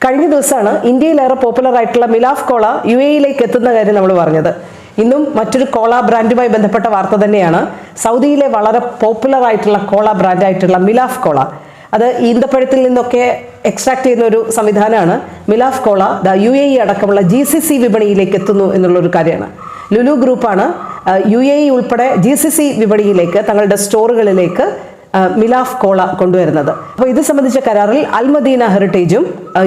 കഴിഞ്ഞ ദിവസമാണ് ഇന്ത്യയിലേറെ പോപ്പുലർ ആയിട്ടുള്ള മിലാഫ് കോള UAE-യിലേക്ക് എത്തുന്ന കാര്യം നമ്മൾ പറഞ്ഞത്. ഇന്നും മറ്റൊരു കോള ബ്രാൻഡുമായി ബന്ധപ്പെട്ട വാർത്ത തന്നെയാണ്. സൗദിയിലെ വളരെ പോപ്പുലർ ആയിട്ടുള്ള കോള ബ്രാൻഡായിട്ടുള്ള മിലാഫ് കോള, അത് ഈന്തപ്പഴത്തിൽ നിന്നൊക്കെ എക്സ്ട്രാക്ട് ചെയ്യുന്ന ഒരു സംവിധാനമാണ്. മിലാഫ് കോള UAE അടക്കമുള്ള GCC വിപണിയിലേക്ക് എത്തുന്നു എന്നുള്ളൊരു കാര്യമാണ്. ലുലു ഗ്രൂപ്പാണ് UAE ഉൾപ്പെടെ GCC വിപണിയിലേക്ക് തങ്ങളുടെ സ്റ്റോറുകളിലേക്ക് മിലാഫ് കോള കൊണ്ടുവരുന്നത്. അപ്പോൾ ഇത് സംബന്ധിച്ച കരാറിൽ അൽമദീന ഹെറിറ്റേജും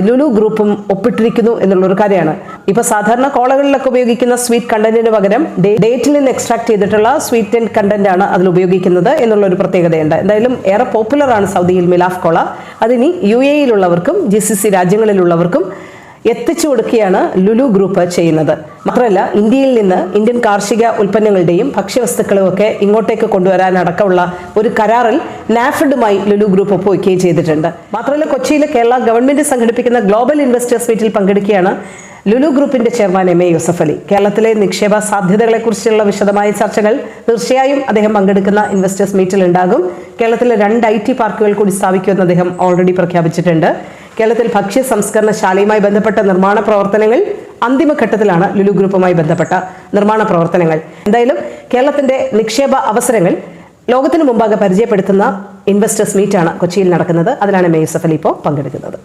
ലുലു ഗ്രൂപ്പും ഒപ്പിട്ടിരിക്കുന്നു എന്നുള്ളൊരു കാര്യമാണ്. ഇപ്പൊ സാധാരണ കോളകളിലൊക്കെ ഉപയോഗിക്കുന്ന സ്വീറ്റ് കണ്ടന്റിന് പകരം ഡേറ്റിൽ നിന്ന് എക്സ്ട്രാക്ട് ചെയ്തിട്ടുള്ള സ്വീറ്റ് ആൻഡ് കണ്ടന്റ് ആണ് അതിൽ ഉപയോഗിക്കുന്നത് എന്നുള്ളൊരു പ്രത്യേകതയുണ്ട്. എന്തായാലും ഏറെ പോപ്പുലർ ആണ് സൗദിയിൽ മിലാഫ് കോള. അതിനി UAE-യിലുള്ളവർക്കും GCC രാജ്യങ്ങളിലുള്ളവർക്കും എത്തിച്ചു കൊടുക്കുകയാണ് ലുലു ഗ്രൂപ്പ് ചെയ്യുന്നത്. മാത്രമല്ല, ഇന്ത്യയിൽ നിന്ന് ഇന്ത്യൻ കാർഷിക ഉൽപ്പന്നങ്ങളുടെയും ഭക്ഷ്യവസ്തുക്കളും ഒക്കെ ഇങ്ങോട്ടേക്ക് കൊണ്ടുവരാനടക്കമുള്ള ഒരു കരാറിൽ നാഫെഡുമായി ലുലു ഗ്രൂപ്പ് ഒപ്പുവയ്ക്കുകയും ചെയ്തിട്ടുണ്ട്. മാത്രമല്ല, കൊച്ചിയിലെ കേരള ഗവൺമെന്റ് സംഘടിപ്പിക്കുന്ന ഗ്ലോബൽ ഇൻവെസ്റ്റേഴ്സ് മീറ്റിൽ പങ്കെടുക്കുകയാണ് ലുലു ഗ്രൂപ്പിന്റെ ചെയർമാൻ MA യൂസഫ് അലി. കേരളത്തിലെ നിക്ഷേപ സാധ്യതകളെക്കുറിച്ചുള്ള വിശദമായ ചർച്ചകൾ തീർച്ചയായും അദ്ദേഹം പങ്കെടുക്കുന്ന ഇൻവെസ്റ്റേഴ്സ് മീറ്റിൽ ഉണ്ടാകും. കേരളത്തിലെ 2 IT പാർക്കുകൾ കൂടി സ്ഥാപിക്കുമെന്ന് അദ്ദേഹം ഓൾറെഡി പ്രഖ്യാപിച്ചിട്ടുണ്ട്. കേരളത്തിൽ ഭക്ഷ്യ സംസ്കരണശാലയുമായി ബന്ധപ്പെട്ട നിർമ്മാണ പ്രവർത്തനങ്ങൾ അന്തിമഘട്ടത്തിലാണ്. ലുലു ഗ്രൂപ്പുമായി ബന്ധപ്പെട്ട നിർമ്മാണ പ്രവർത്തനങ്ങൾ എന്തായാലും കേരളത്തിന്റെ നിക്ഷേപ അവസരങ്ങൾ ലോകത്തിന് മുമ്പാകെ പരിചയപ്പെടുത്തുന്ന ഇൻവെസ്റ്റേഴ്സ് മീറ്റാണ് കൊച്ചിയിൽ നടക്കുന്നത്. അതിലാണ് MA യൂസഫ് അലി ഇപ്പോൾ പങ്കെടുക്കുന്നത്.